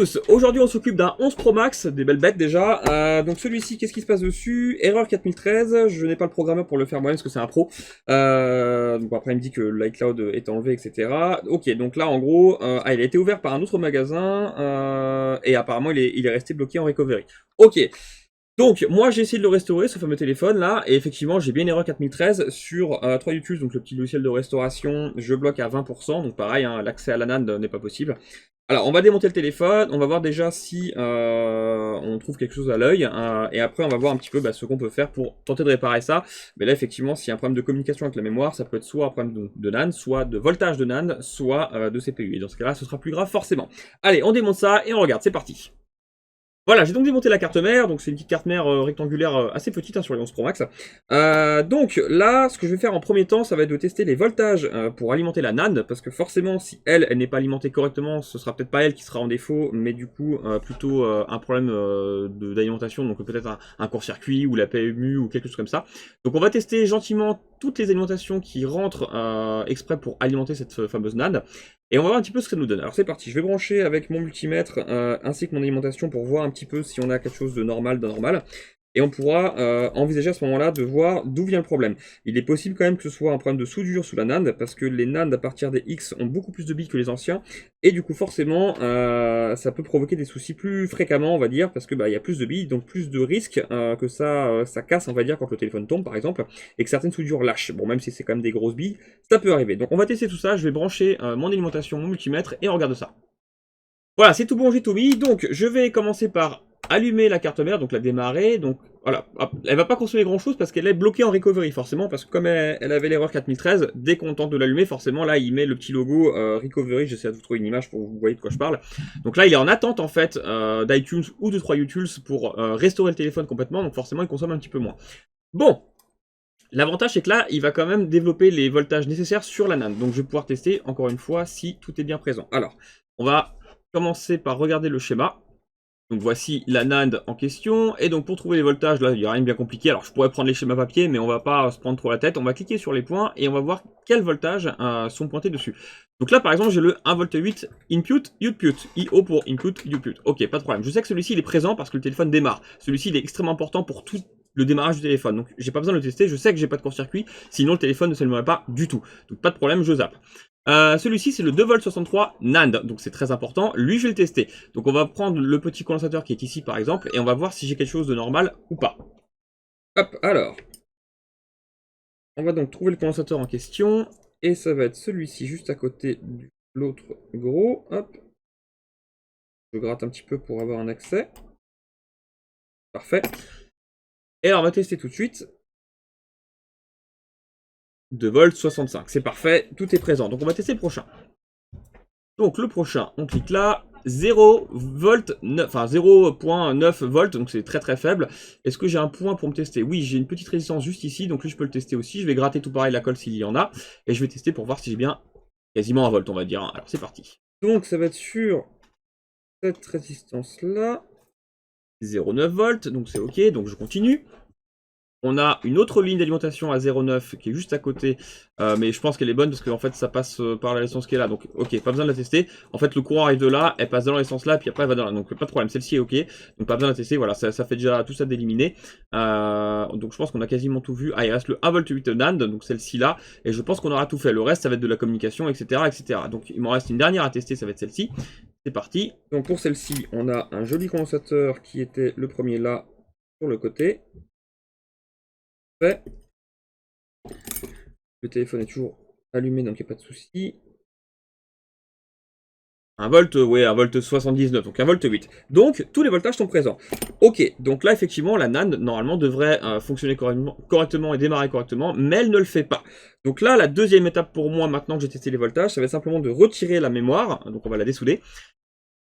tous, aujourd'hui on s'occupe d'un 11 Pro Max, des belles bêtes déjà. Donc celui-ci, qu'est-ce qui se passe dessus? Erreur 4013, je n'ai pas le programmeur pour le faire moi-même parce que c'est un pro. Donc après il me dit que l'iCloud est enlevé, etc. Ok, donc là en gros, il a été ouvert par un autre magasin et apparemment il est resté bloqué en recovery. Ok. Donc, moi j'ai essayé de le restaurer, ce fameux téléphone là, et effectivement j'ai bien une erreur 4013 sur 3 YouTube, donc le petit logiciel de restauration, je bloque à 20%, donc pareil, hein, l'accès à la NAND n'est pas possible. Alors, on va démonter le téléphone, on va voir déjà si on trouve quelque chose à l'œil, et après on va voir un petit peu ce qu'on peut faire pour tenter de réparer ça. Mais là, effectivement, s'il y a un problème de communication avec la mémoire, ça peut être soit un problème de NAND, soit de voltage de NAND, soit de CPU. Et dans ce cas-là, ce sera plus grave forcément. Allez, on démonte ça et on regarde, c'est parti. Voilà, j'ai donc démonté la carte mère, donc c'est une petite carte mère rectangulaire assez petite sur les 11 Pro Max. Donc là, ce que je vais faire en premier temps, ça va être de tester les voltages pour alimenter la NAND, parce que forcément, si elle n'est pas alimentée correctement, ce sera peut-être pas elle qui sera en défaut, mais du coup, plutôt un problème d'alimentation, donc peut-être un court-circuit ou la PMU ou quelque chose comme ça. Donc on va tester gentiment toutes les alimentations qui rentrent exprès pour alimenter cette fameuse NAND. Et on va voir un petit peu ce que ça nous donne. Alors c'est parti, je vais brancher avec mon multimètre ainsi que mon alimentation pour voir un petit peu si on a quelque chose de normal, d'anormal. Et on pourra envisager à ce moment-là de voir d'où vient le problème. Il est possible quand même que ce soit un problème de soudure sous la NAND, parce que les NAND à partir des X ont beaucoup plus de billes que les anciens, et du coup forcément ça peut provoquer des soucis plus fréquemment, on va dire, parce que il y a plus de billes, donc plus de risques que ça casse, on va dire, quand le téléphone tombe par exemple, et que certaines soudures lâchent. Bon, même si c'est quand même des grosses billes, ça peut arriver. Donc on va tester tout ça, je vais brancher mon alimentation, mon multimètre, et on regarde ça. Voilà, c'est tout bon, j'ai tout mis. Donc, je vais commencer par allumer la carte mère, donc la démarrer. Donc, voilà, elle va pas consommer grand chose parce qu'elle est bloquée en recovery, forcément, parce que comme elle avait l'erreur 4013, dès qu'on tente de l'allumer, forcément, là, il met le petit logo recovery. J'essaie de vous trouver une image pour que vous voyez de quoi je parle. Donc là, il est en attente, en fait, d'iTunes ou de 3 utils pour restaurer le téléphone complètement. Donc, forcément, il consomme un petit peu moins. Bon. L'avantage, c'est que là, il va quand même développer les voltages nécessaires sur la NAND. Donc, je vais pouvoir tester, encore une fois, si tout est bien présent. Alors, on va commencer par regarder le schéma. Donc voici la NAND en question, et donc pour trouver les voltages, là il n'y a rien de bien compliqué, alors je pourrais prendre les schémas papier, mais on va pas se prendre trop la tête, on va cliquer sur les points, et on va voir quels voltages sont pointés dessus. Donc là par exemple j'ai le 1,8 V input, output, IO pour input, output, ok pas de problème, je sais que celui-ci il est présent parce que le téléphone démarre, celui-ci il est extrêmement important pour tout le démarrage du téléphone, donc j'ai pas besoin de le tester, je sais que j'ai pas de court-circuit, sinon le téléphone ne s'allumerait pas du tout, donc pas de problème, je zappe. Celui-ci c'est le 2V63 NAND, donc c'est très important, lui je vais le tester. Donc on va prendre le petit condensateur qui est ici par exemple, et on va voir si j'ai quelque chose de normal ou pas. Hop, alors. On va donc trouver le condensateur en question, et ça va être celui-ci juste à côté de l'autre gros, hop. Je gratte un petit peu pour avoir un accès. Parfait. Et alors on va tester tout de suite. 2V65, c'est parfait, tout est présent. Donc on va tester le prochain. Donc le prochain, on clique là, 0 volts, enfin 0.9 volts, donc c'est très très faible. Est-ce que j'ai un point pour me tester? Oui, j'ai une petite résistance juste ici, donc lui je peux le tester aussi. Je vais gratter tout pareil la colle s'il y en a, et je vais tester pour voir si j'ai bien quasiment un volt, on va dire. Alors c'est parti. Donc ça va être sur cette résistance là, 0,9 volts, donc c'est ok, donc je continue. On a une autre ligne d'alimentation à 0,9 qui est juste à côté, mais je pense qu'elle est bonne parce qu'en fait ça passe par la résistance qui est là, donc ok, pas besoin de la tester. En fait le courant arrive de là, elle passe dans la résistance là, puis après elle va dans là, donc pas de problème, celle-ci est ok, donc pas besoin de la tester, voilà, ça fait déjà tout ça d'éliminer. Donc je pense qu'on a quasiment tout vu. Ah, il reste le 1,8 V NAND, donc celle-ci là, et je pense qu'on aura tout fait. Le reste ça va être de la communication, etc. etc. Donc il m'en reste une dernière à tester, ça va être celle-ci. C'est parti. Donc pour celle-ci, on a un joli condensateur qui était le premier là, sur le côté. Le téléphone est toujours allumé, donc il n'y a pas de souci. 1 volt, ouais, 1,79 V, donc 1,8 V. Donc, tous les voltages sont présents. Ok, donc là, effectivement, la NAND, normalement, devrait fonctionner correctement et démarrer correctement, mais elle ne le fait pas. Donc là, la deuxième étape pour moi, maintenant que j'ai testé les voltages, ça va être simplement de retirer la mémoire, donc on va la dessouder.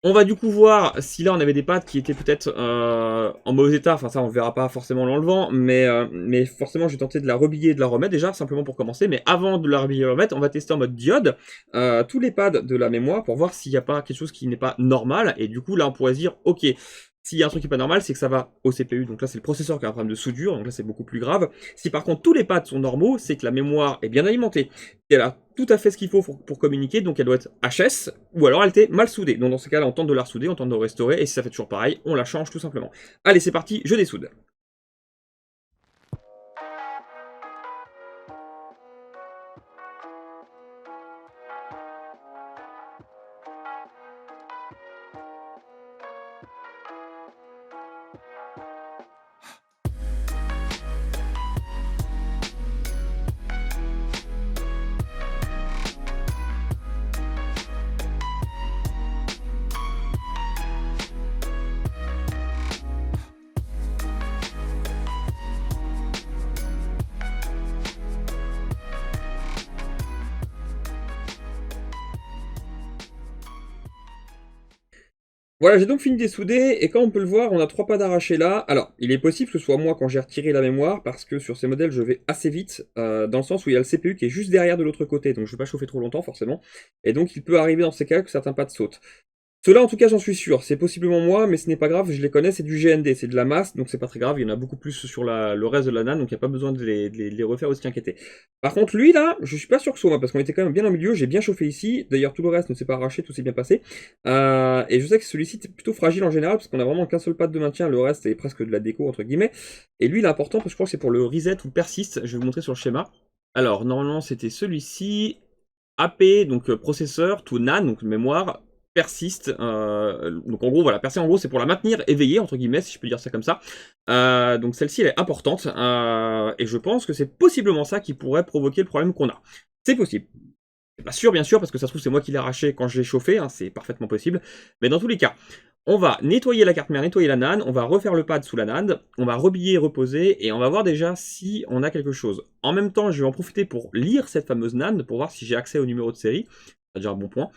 On va du coup voir si là on avait des pads qui étaient peut-être en mauvais état, enfin ça on verra pas forcément en l'enlevant, mais forcément je vais tenter de la rebiller et de la remettre déjà, simplement pour commencer, mais avant de la rebiller et de la remettre, on va tester en mode diode tous les pads de la mémoire pour voir s'il n'y a pas quelque chose qui n'est pas normal, et du coup là on pourrait se dire ok, S'il y a un truc qui est pas normal, c'est que ça va au CPU. Donc là, c'est le processeur qui a un problème de soudure. Donc là, c'est beaucoup plus grave. Si par contre tous les pads sont normaux, c'est que la mémoire est bien alimentée. Elle a tout à fait ce qu'il faut pour communiquer. Donc elle doit être HS ou alors elle était mal soudée. Donc dans ce cas-là, on tente de la ressouder, on tente de restaurer. Et si ça fait toujours pareil, on la change tout simplement. Allez, c'est parti, je dessoude. Voilà, j'ai donc fini de dessouder, et comme on peut le voir, on a 3 pads arrachés là. Alors, il est possible que ce soit moi quand j'ai retiré la mémoire, parce que sur ces modèles, je vais assez vite, dans le sens où il y a le CPU qui est juste derrière de l'autre côté, donc je ne vais pas chauffer trop longtemps forcément, et donc il peut arriver dans ces cas que certains pads sautent. Ceux-là, en tout cas, j'en suis sûr. C'est possiblement moi, mais ce n'est pas grave, je les connais, c'est du GND, c'est de la masse, donc c'est pas très grave, il y en a beaucoup plus sur le reste de la NAND, donc il n'y a pas besoin de les refaire aussi inquiéter. Par contre, lui, là, je suis pas sûr que ce soit moi, parce qu'on était quand même bien au milieu, j'ai bien chauffé ici, d'ailleurs tout le reste ne s'est pas arraché, tout s'est bien passé. Et je sais que celui-ci est plutôt fragile en général, parce qu'on a vraiment qu'un seul pad de maintien, le reste est presque de la déco, entre guillemets. Et lui, il est important, parce que je crois que c'est pour le reset ou persiste, je vais vous montrer sur le schéma. Alors, normalement, c'était celui-ci, AP, donc processeur, to NAND, donc mémoire, persiste. Donc en gros, voilà, persister en gros, c'est pour la maintenir éveillée, entre guillemets, si je peux dire ça comme ça. Donc celle-ci, elle est importante, et je pense que c'est possiblement ça qui pourrait provoquer le problème qu'on a. C'est possible. C'est pas sûr, bien sûr, parce que ça se trouve, c'est moi qui l'ai arraché quand je l'ai chauffé, hein, c'est parfaitement possible. Mais dans tous les cas, on va nettoyer la carte mère, nettoyer la NAND, on va refaire le pad sous la NAND, on va rebiller, reposer, et on va voir déjà si on a quelque chose. En même temps, je vais en profiter pour lire cette fameuse NAND, pour voir si j'ai accès au numéro de série, c'est déjà un bon point.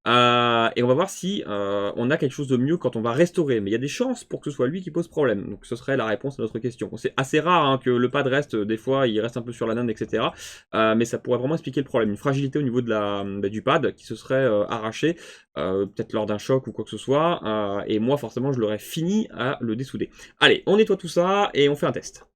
Et on va voir si on a quelque chose de mieux quand on va restaurer. Mais il y a des chances pour que ce soit lui qui pose problème. Donc ce serait la réponse à notre question. C'est assez rare hein, que le pad reste, des fois il reste un peu sur la NAND, etc. Mais ça pourrait vraiment expliquer le problème. Une fragilité au niveau du pad qui se serait arraché, peut-être lors d'un choc ou quoi que ce soit. Et moi forcément je l'aurais fini à le dessouder. Allez, on nettoie tout ça et on fait un test.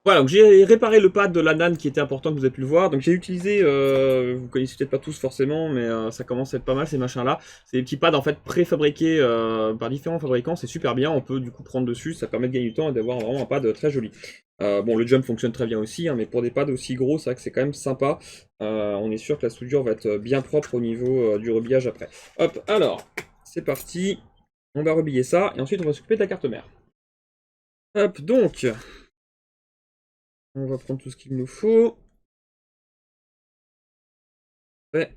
Voilà, donc j'ai réparé le pad de la NAND qui était important que vous avez pu le voir. Donc j'ai utilisé, vous connaissez peut-être pas tous forcément, mais ça commence à être pas mal ces machins-là. C'est des petits pads en fait préfabriqués par différents fabricants, c'est super bien, on peut du coup prendre dessus, ça permet de gagner du temps et d'avoir vraiment un pad très joli. Bon, le jump fonctionne très bien aussi, hein, mais pour des pads aussi gros, c'est vrai que c'est quand même sympa. On est sûr que la soudure va être bien propre au niveau du rebillage après. Hop, alors, c'est parti. On va rebiller ça, et ensuite on va s'occuper de la carte mère. Hop, donc... On va prendre tout ce qu'il nous faut. Ouais.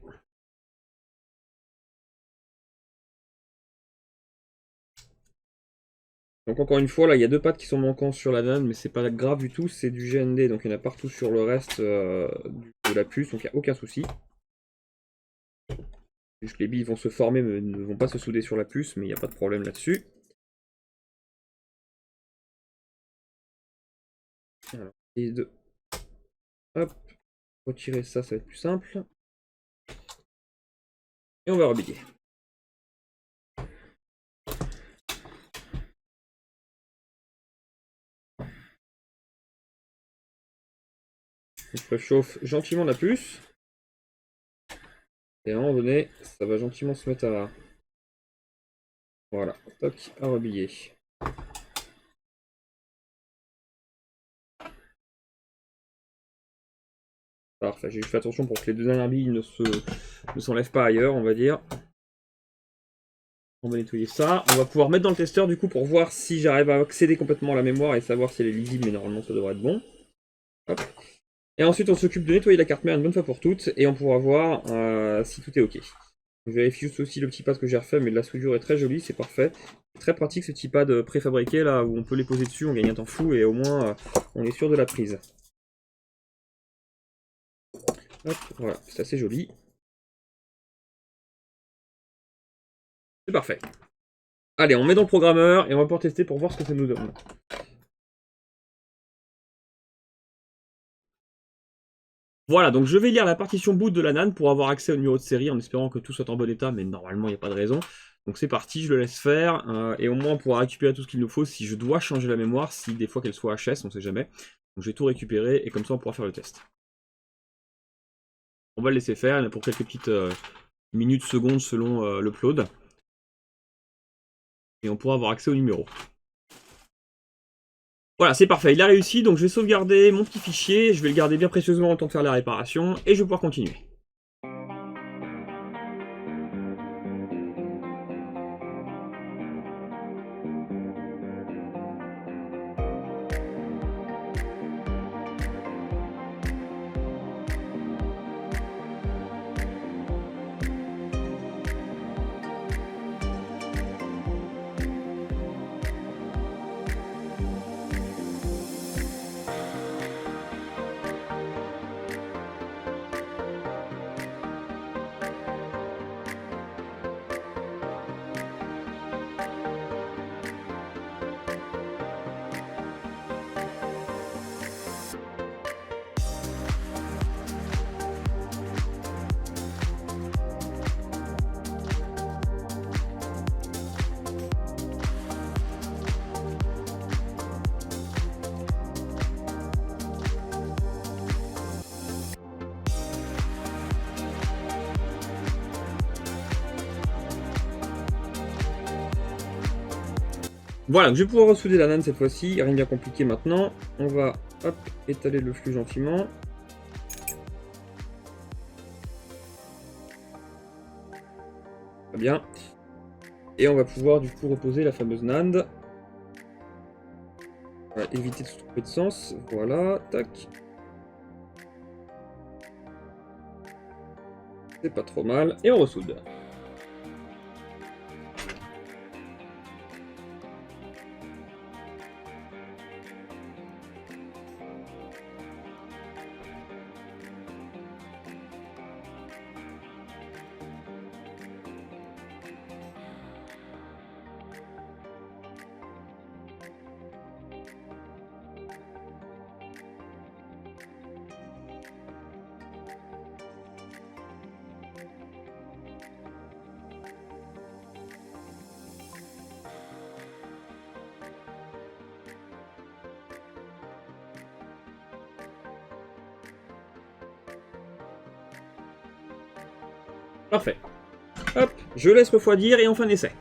Donc encore une fois, là, il y a 2 pattes qui sont manquants sur la NAND, mais c'est pas grave du tout, c'est du GND, donc il y en a partout sur le reste de la puce, donc il n'y a aucun souci. Juste les billes vont se former, mais ne vont pas se souder sur la puce, mais il n'y a pas de problème là-dessus. Alors, essayer de... Hop, retirer ça, ça va être plus simple. Et on va rebiller. Je préchauffe gentiment la puce. Et à un moment donné, ça va gentiment se mettre à... Voilà, toc, à rebiller. Parfait, j'ai juste fait attention pour que les 2 dernières billes ne s'enlèvent pas ailleurs, on va dire. On va nettoyer ça. On va pouvoir mettre dans le testeur du coup pour voir si j'arrive à accéder complètement à la mémoire et savoir si elle est lisible, mais normalement ça devrait être bon. Hop. Et ensuite on s'occupe de nettoyer la carte mère une bonne fois pour toutes et on pourra voir si tout est ok. Je vérifie juste aussi le petit pad que j'ai refait, mais la soudure est très jolie, c'est parfait. C'est très pratique ce petit pad préfabriqué là où on peut les poser dessus, on gagne un temps fou et au moins on est sûr de la prise. Hop, voilà, c'est assez joli. C'est parfait. Allez, on met dans le programmeur et on va pouvoir tester pour voir ce que ça nous donne. Voilà, donc je vais lire la partition boot de la NAND pour avoir accès au numéro de série en espérant que tout soit en bon état, mais normalement il n'y a pas de raison. Donc c'est parti, je le laisse faire, et au moins on pourra récupérer tout ce qu'il nous faut si je dois changer la mémoire, si des fois qu'elle soit HS, on sait jamais. Donc je vais tout récupérer et comme ça on pourra faire le test. On va le laisser faire, il y en a pour quelques petites minutes, secondes selon l'upload. Et on pourra avoir accès au numéro. Voilà, c'est parfait, il a réussi, donc je vais sauvegarder mon petit fichier, je vais le garder bien précieusement en temps de faire la réparation, et je vais pouvoir continuer. Voilà, donc je vais pouvoir ressouder la NAND cette fois-ci, rien de bien compliqué maintenant. On va hop, étaler le flux gentiment. Très bien. Et on va pouvoir du coup reposer la fameuse NAND. Voilà, éviter de se tromper de sens. Voilà, tac. C'est pas trop mal. Et on ressoude. Parfait. Hop, je laisse refroidir et on fait un essai.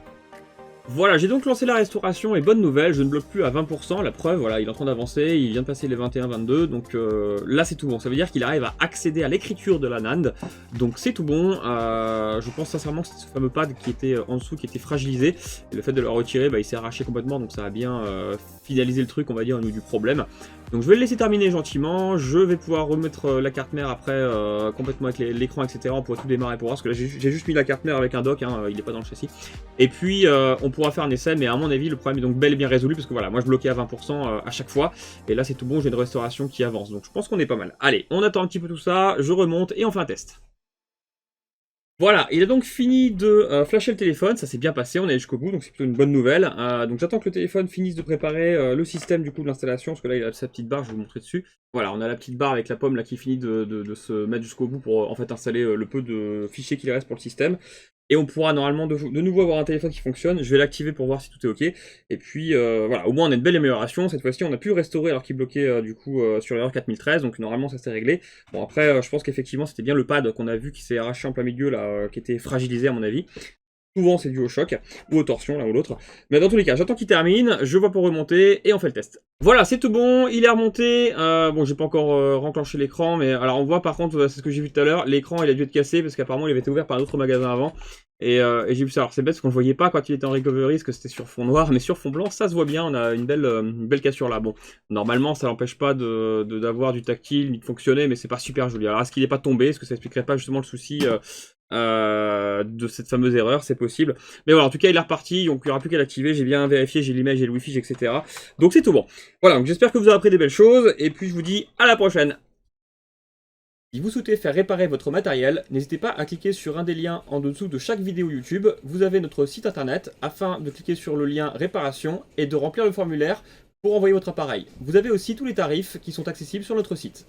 Voilà, j'ai donc lancé la restauration et bonne nouvelle, je ne bloque plus à 20%, la preuve, voilà, il est en train d'avancer, il vient de passer les 21-22, donc là c'est tout bon, ça veut dire qu'il arrive à accéder à l'écriture de la NAND, donc c'est tout bon, je pense sincèrement que c'est ce fameux pad qui était en dessous, qui était fragilisé, et le fait de le retirer, bah, il s'est arraché complètement, donc ça a bien finalisé le truc, on va dire, au niveau du problème. Donc je vais le laisser terminer gentiment, je vais pouvoir remettre la carte mère après complètement avec l'écran, etc. On pourra tout démarrer pour voir, parce que là j'ai juste mis la carte mère avec un dock, hein, il n'est pas dans le châssis. Et puis on pourra faire un essai, mais à mon avis, le problème est donc bel et bien résolu, parce que voilà, moi je bloquais à 20% à chaque fois, et là c'est tout bon, j'ai une restauration qui avance, donc je pense qu'on est pas mal. Allez, on attend un petit peu tout ça, je remonte, et on fait un test. Voilà, il a donc fini de flasher le téléphone, ça s'est bien passé, on est jusqu'au bout, donc c'est plutôt une bonne nouvelle. Donc j'attends que le téléphone finisse de préparer le système du coup de l'installation, parce que là il a sa petite barre, je vais vous montrer dessus. Voilà, on a la petite barre avec la pomme là qui finit de se mettre jusqu'au bout pour en fait installer le peu de fichiers qu'il reste pour le système. Et on pourra normalement de nouveau avoir un téléphone qui fonctionne. Je vais l'activer pour voir si tout est ok. Et puis voilà, au moins on a une belle amélioration. Cette fois-ci, on a pu le restaurer alors qu'il bloquait du coup sur l'erreur 4013. Donc normalement ça s'est réglé. Bon après, je pense qu'effectivement c'était bien le pad qu'on a vu qui s'est arraché en plein milieu là, qui était fragilisé à mon avis. Souvent c'est dû au choc, ou aux torsions, l'un ou l'autre. Mais dans tous les cas, j'attends qu'il termine, je vois pour remonter, et on fait le test. Voilà, c'est tout bon, il est remonté. Bon, j'ai pas encore renclenché l'écran, mais alors on voit par contre, c'est ce que j'ai vu tout à l'heure, l'écran il a dû être cassé, parce qu'apparemment il avait été ouvert par un autre magasin avant. Et j'ai vu ça, alors c'est bête parce qu'on le voyait pas quand il était en recovery, parce que c'était sur fond noir, mais sur fond blanc, ça se voit bien, on a une belle cassure là. Bon, normalement ça n'empêche pas d'avoir du tactile, ni de fonctionner, mais c'est pas super joli. Alors est-ce qu'il est pas tombé, est-ce que ça expliquerait pas justement le souci de cette fameuse erreur, c'est possible. Mais voilà, en tout cas il est reparti, donc il n'y aura plus qu'à l'activer, j'ai bien vérifié, j'ai l'image, j'ai le wifi, etc. Donc c'est tout bon. Voilà, donc j'espère que vous aurez appris des belles choses, et puis je vous dis à la prochaine. Si vous souhaitez faire réparer votre matériel, n'hésitez pas à cliquer sur un des liens en dessous de chaque vidéo YouTube. Vous avez notre site internet afin de cliquer sur le lien réparation et de remplir le formulaire pour envoyer votre appareil. Vous avez aussi tous les tarifs qui sont accessibles sur notre site.